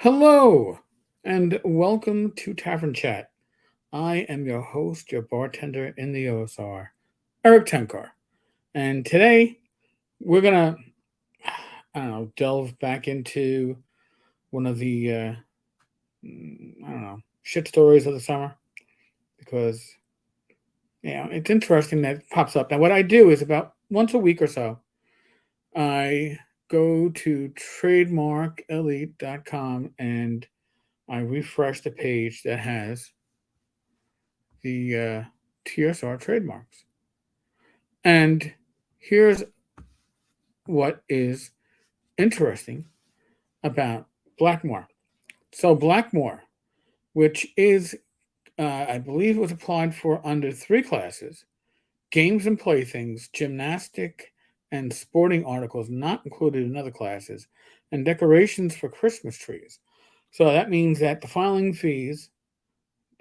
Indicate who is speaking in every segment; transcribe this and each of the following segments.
Speaker 1: Hello, and welcome to Tavern Chat. I am your host, your bartender in the OSR, Eric Tenkar. And today we're gonna, delve back into one of the, shit stories of the summer because it's interesting that it pops up. Now, what I do is about once a week or so, I go to trademarkelite.com and I refresh the page that has the TSR trademarks. And here's what is interesting about Blackmoor. So, Blackmoor, which is, I believe, was applied for under three classes: games and playthings, gymnastic and sporting articles not included in other classes, and decorations for Christmas trees. So, that means that the filing fees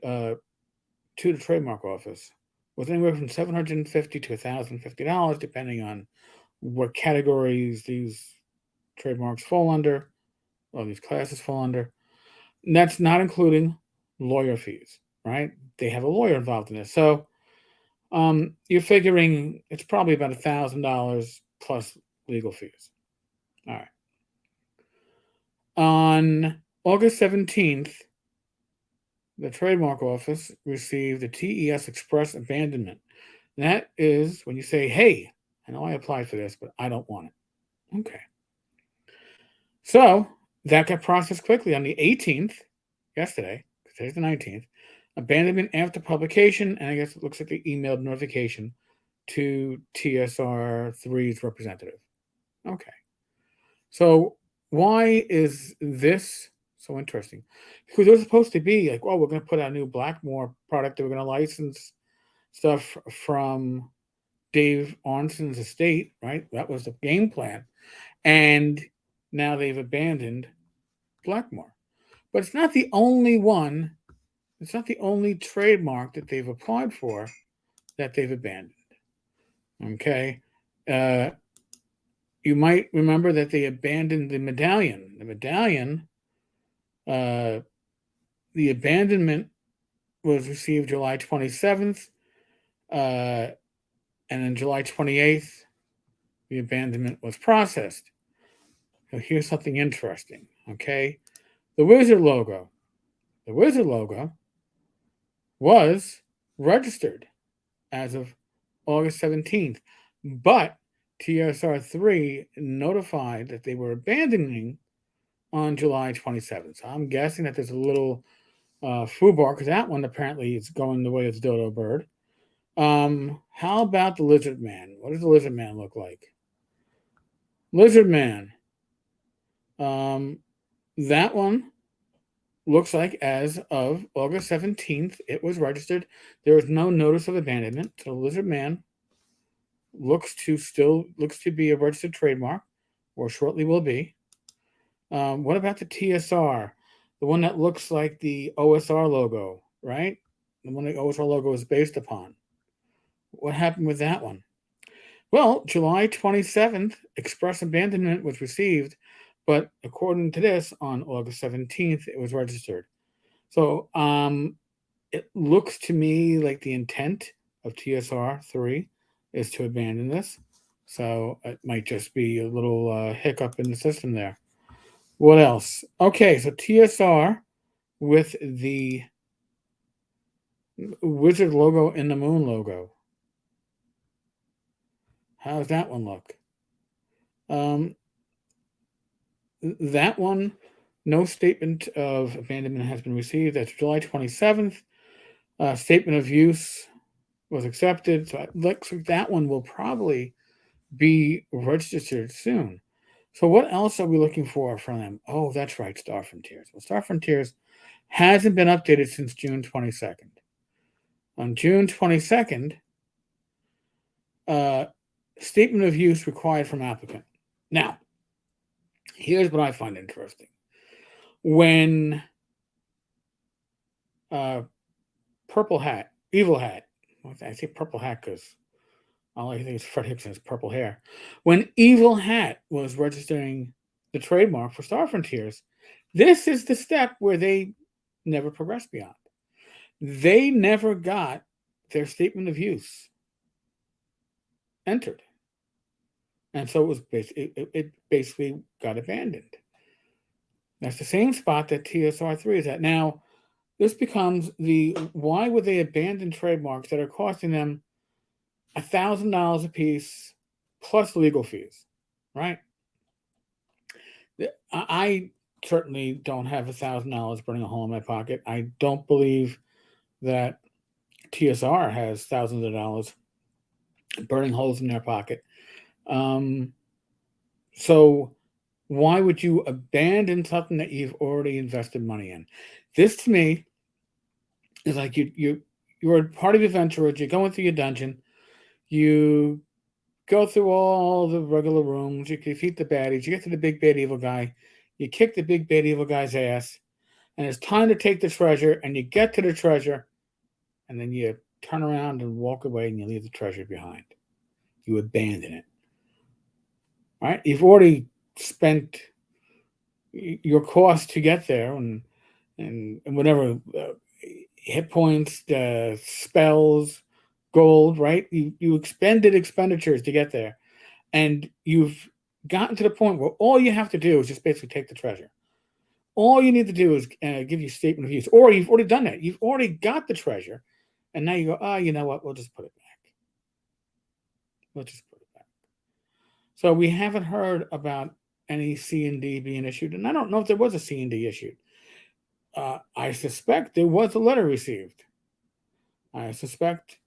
Speaker 1: uh, to the trademark office was anywhere from $750 to $1,050, depending on what categories these trademarks fall under, or these classes fall under. And that's not including lawyer fees, right? They have a lawyer involved in this. So you're figuring it's probably about $1,000 plus legal fees. All right. On August 17th, the trademark office received a TES Express abandonment. And that is when you say, hey, I know I applied for this, but I don't want it. Okay. So that got processed quickly on the 18th, yesterday, today's the 19th, abandonment after publication, and I guess it looks like they emailed notification to TSR3's representative. Okay. So why is this so interesting? Because it was supposed to be like, well, we're going to put out a new Blackmoor product that we're going to license stuff from Dave Arnson's estate, right? That was the game plan. And now they've abandoned Blackmoor. But it's not the only one, it's not the only trademark that they've applied for that they've abandoned. Okay? Uh, you might remember that they abandoned the medallion. The medallion, uh, the abandonment was received July 27th, and then July 28th, the abandonment was processed. So here's something interesting, okay? The wizard logo. The wizard logo was registered as of August 17th, but TSR3 notified that they were abandoning on July 27th. So I'm guessing that there's a little foobar because that one apparently is going the way of the dodo bird. How about the lizard man? What does the lizard man look like? Lizard man. That one looks like as of August 17th, it was registered. There was no notice of abandonment. So Lizard Man looks to be a registered trademark, or shortly will be. What about the TSR, the one that looks like the OSR logo, right? The one the OSR logo is based upon. What happened with that one? Well, July 27th, express abandonment was received, but according to this, on August 17th, it was registered. So it looks to me like the intent of TSR3 is to abandon this. So it might just be a little hiccup in the system there. What else? Okay, so TSR with the wizard logo and the moon logo. How's that one look? Um, that one, no statement of abandonment has been received. That's July 27th. Statement of use was accepted. So it looks like that one will probably be registered soon. So what else are we looking for from them? Oh, that's right, Star Frontiers. Well, Star Frontiers hasn't been updated since June 22nd. On June 22nd, uh, statement of use required from applicant. Now, here's what I find interesting. When Purple Hat, Evil Hat, I say Purple Hat because all I think is Fred Hickson's purple hair. When Evil Hat was registering the trademark for Star Frontiers, This is the step where they never progressed beyond. They never got their statement of use entered. And so it basically got abandoned. That's the same spot that TSR3 is at. Now, this becomes the why would they abandon trademarks that are costing them $1,000 a piece plus legal fees, right? I certainly don't have $1,000 burning a hole in my pocket. I don't believe that TSR has thousands of dollars burning holes in their pocket. So why would you abandon something that you've already invested money in? This to me is like you're part of your venture. You're going through your dungeon. You go through all the regular rooms. You defeat the baddies. You get to the big bad evil guy. You kick the big bad evil guy's ass, and it's time to take the treasure. And you get to the treasure, and then you turn around and walk away, and you leave the treasure behind. You abandon it. Right? You've already spent your cost to get there, and whatever hit points, spells, gold. Right? You expended expenditures to get there, and you've gotten to the point where all you have to do is just basically take the treasure. All you need to do is give you a statement of use, or you've already done that. You've already got the treasure, and now you go, oh, you know what? We'll just put it back. We'll just put it back. So we haven't heard about any C&D being issued, and I don't know if there was a C&D issued. I suspect there was a letter received. I suspect,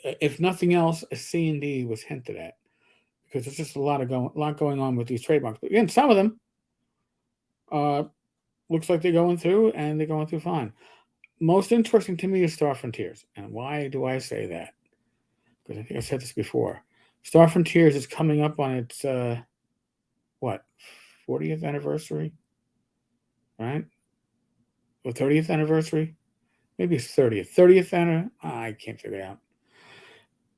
Speaker 1: if nothing else, a C&D was hinted at because there's just a lot going on with these trademarks. But again, some of them looks like they're going through, and they're going through fine. Most interesting to me is Star Frontiers, and why do I say that? Because I think I said this before. Star Frontiers is coming up on its 40th anniversary, right? Or 30th anniversary? Maybe it's 30th anniversary. I can't figure it out.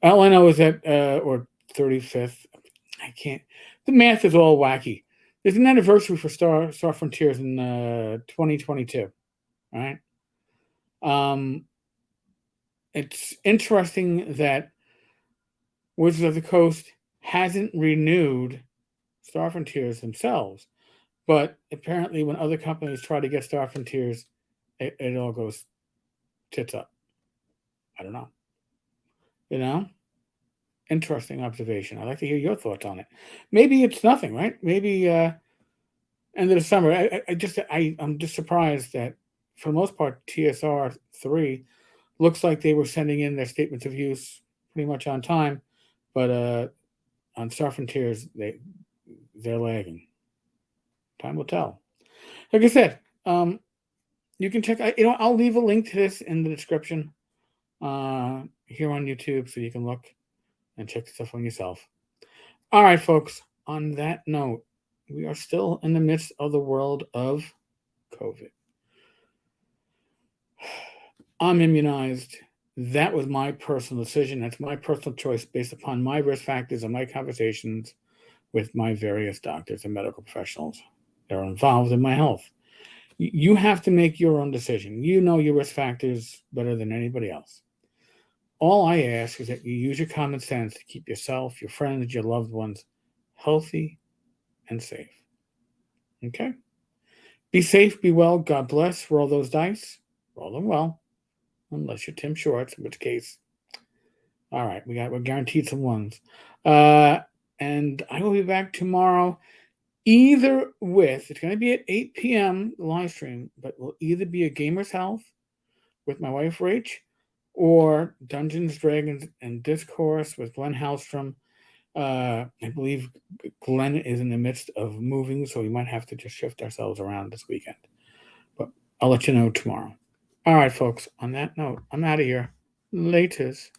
Speaker 1: All I know is that, or 35th. I can't. The math is all wacky. There's an anniversary for Star Frontiers in 2022, right? It's interesting that Wizards of the Coast hasn't renewed Star Frontiers themselves, but apparently when other companies try to get Star Frontiers, it all goes tits up. I don't know. You know? Interesting observation. I'd like to hear your thoughts on it. Maybe it's nothing, right? Maybe end of the summer. I'm just surprised that for the most part, TSR3 looks like they were sending in their statements of use pretty much on time, but on Star Frontiers they're lagging. Time will tell. Like I said, you can check. I'll leave a link to this in the description here on YouTube, so you can look and check the stuff on yourself. All right, folks. On that note, we are still in the midst of the world of COVID. I'm immunized. That was my personal decision. That's my personal choice based upon my risk factors and my conversations with my various doctors and medical professionals that are involved in my health. You have to make your own decision. You know your risk factors better than anybody else. All I ask is that you use your common sense to keep yourself, your friends, your loved ones healthy and safe. Okay? Be safe, be well. God bless. Roll those dice. Roll them well. Unless you're Tim Shorts, in which case, all right, we're guaranteed some ones. And I will be back tomorrow, either with, it's going to be at 8 p.m. live stream, but will either be a Gamer's Health with my wife Rach, or Dungeons, Dragons, and Discourse with Glenn Hallstrom. I believe Glenn is in the midst of moving, so we might have to just shift ourselves around this weekend. But I'll let you know tomorrow. All right, folks, on that note, I'm out of here. Laters.